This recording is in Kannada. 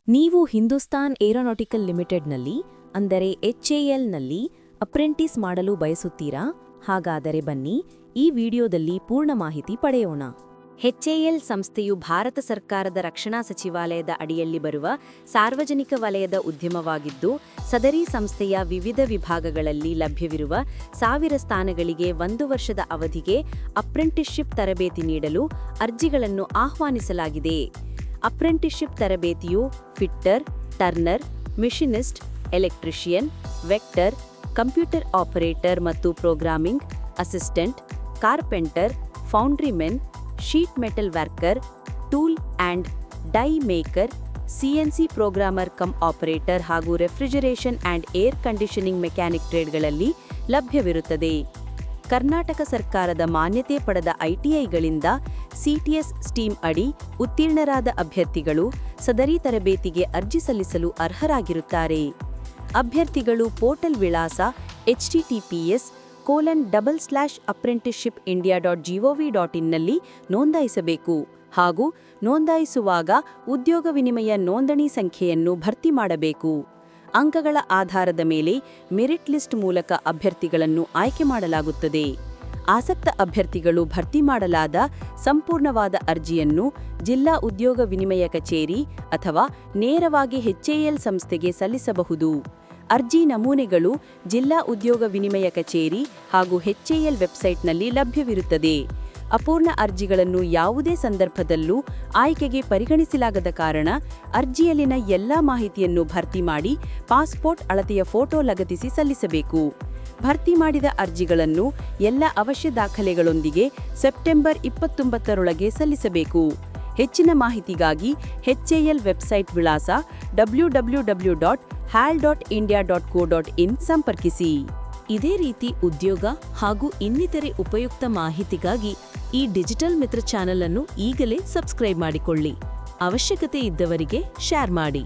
ನೀವು ಹಿಂದೂಸ್ತಾನ್ ಏರೋನಾಟಿಕಲ್ ಲಿಮಿಟೆಡ್ನಲ್ಲಿ ಅಂದರೆ HALನಲ್ಲಿ ಅಪ್ರೆಂಟಿಸ್ ಮಾಡಲು ಬಯಸುತ್ತೀರಾ? ಹಾಗಾದರೆ ಬನ್ನಿ, ಈ ವಿಡಿಯೋದಲ್ಲಿ ಪೂರ್ಣ ಮಾಹಿತಿ ಪಡೆಯೋಣ. HAL ಸಂಸ್ಥೆಯು ಭಾರತ ಸರ್ಕಾರದ ರಕ್ಷಣಾ ಸಚಿವಾಲಯದ ಅಡಿಯಲ್ಲಿ ಬರುವ ಸಾರ್ವಜನಿಕ ವಲಯದ ಉದ್ಯಮವಾಗಿದ್ದು, ಸದರಿ ಸಂಸ್ಥೆಯ ವಿವಿಧ ವಿಭಾಗಗಳಲ್ಲಿ ಲಭ್ಯವಿರುವ 1000 ಸ್ಥಾನಗಳಿಗೆ 1 ವರ್ಷದ ಅವಧಿಗೆ ಅಪ್ರೆಂಟಿಸ್‌ಶಿಪ್ ತರಬೇತಿ ನೀಡಲು ಅರ್ಜಿಗಳನ್ನು ಆಹ್ವಾನಿಸಲಾಗಿದೆ. ಅಪ್ರೆಂಟಿಸ್‌ಶಿಪ್ ತರಬೇತಿಯು fitter, turner, machinist, electrician, vector, computer operator ಮತ್ತು programming assistant, carpenter, foundrymen, sheet metal worker, tool and die maker, CNC programmer cum operator ಹಾಗೂ refrigeration and air conditioning mechanic ಟ್ರೇಡ್ಗಳಲ್ಲಿ ಲಭ್ಯವಿರುತ್ತದೆ. ಕರ್ನಾಟಕ ಸರ್ಕಾರದ ಮಾನ್ಯತೆ ಪಡೆದ ITIಗಳಿಂದ CTS ಸ್ಟೀಮ್ ಅಡಿ ಉತ್ತೀರ್ಣರಾದ ಅಭ್ಯರ್ಥಿಗಳು ಸದರಿ ತರಬೇತಿಗೆ ಅರ್ಜಿ ಸಲ್ಲಿಸಲು ಅರ್ಹರಾಗಿರುತ್ತಾರೆ. ಅಭ್ಯರ್ಥಿಗಳು ಪೋರ್ಟಲ್ ವಿಳಾಸ https://apprenticeshipindia.gov.in ನಲ್ಲಿ ನೋಂದಾಯಿಸಬೇಕು ಹಾಗೂ ನೋಂದಾಯಿಸುವಾಗ ಉದ್ಯೋಗ ವಿನಿಮಯ ನೋಂದಣಿ ಸಂಖ್ಯೆಯನ್ನು ಭರ್ತಿ ಮಾಡಬೇಕು. ಅಂಕಗಳ ಆಧಾರದ ಮೇಲೆ ಮೆರಿಟ್ ಲಿಸ್ಟ್ ಮೂಲಕ ಅಭ್ಯರ್ಥಿಗಳನ್ನು ಆಯ್ಕೆ ಮಾಡಲಾಗುತ್ತದೆ. ಆಸಕ್ತ ಅಭ್ಯರ್ಥಿಗಳು ಭರ್ತಿ ಮಾಡಲಾದ ಸಂಪೂರ್ಣವಾದ ಅರ್ಜಿಯನ್ನು ಜಿಲ್ಲಾ ಉದ್ಯೋಗ ವಿನಿಮಯ ಕಚೇರಿ ಅಥವಾ ನೇರವಾಗಿ HAL ಸಂಸ್ಥೆಗೆ ಸಲ್ಲಿಸಬಹುದು. ಅರ್ಜಿ ನಮೂನೆಗಳು ಜಿಲ್ಲಾ ಉದ್ಯೋಗ ವಿನಿಮಯ ಕಚೇರಿ ಹಾಗೂ HAL ವೆಬ್ಸೈಟ್ನಲ್ಲಿ ಲಭ್ಯವಿರುತ್ತದೆ. ಅಪೂರ್ಣ ಅರ್ಜಿಗಳನ್ನು ಯಾವುದೇ ಸಂದರ್ಭದಲ್ಲೂ ಆಯ್ಕೆಗೆ ಪರಿಗಣಿಸಲಾಗದ ಕಾರಣ ಅರ್ಜಿಯಲ್ಲಿನ ಎಲ್ಲಾ ಮಾಹಿತಿಯನ್ನು ಭರ್ತಿ ಮಾಡಿ ಪಾಸ್ಪೋರ್ಟ್ ಅಳತೆಯ ಫೋಟೋ ಲಗತ್ತಿಸಿ ಸಲ್ಲಿಸಬೇಕು. ಭರ್ತಿ ಮಾಡಿದ ಅರ್ಜಿಗಳನ್ನು ಎಲ್ಲ ಅವಶ್ಯ ದಾಖಲೆಗಳೊಂದಿಗೆ ಸೆಪ್ಟೆಂಬರ್ 29ರೊಳಗೆ ಸಲ್ಲಿಸಬೇಕು. ಹೆಚ್ಚಿನ ಮಾಹಿತಿಗಾಗಿ HAL ವೆಬ್ಸೈಟ್ ವಿಳಾಸ www.hal.india.co.in ಸಂಪರ್ಕಿಸಿ. ಇದೇ ರೀತಿ ಉದ್ಯೋಗ ಹಾಗೂ ಇನ್ನಿತರೆ ಉಪಯುಕ್ತ ಮಾಹಿತಿಗಾಗಿ ಈ ಡಿಜಿಟಲ್ ಮಿತ್ರ ಚಾನೆಲ್ ಅನ್ನು ಈಗಲೇ ಸಬ್ಸ್ಕ್ರೈಬ್ ಮಾಡಿಕೊಳ್ಳಿ. ಅವಶ್ಯಕತೆ ಇದ್ದವರಿಗೆ ಶೇರ್ ಮಾಡಿ.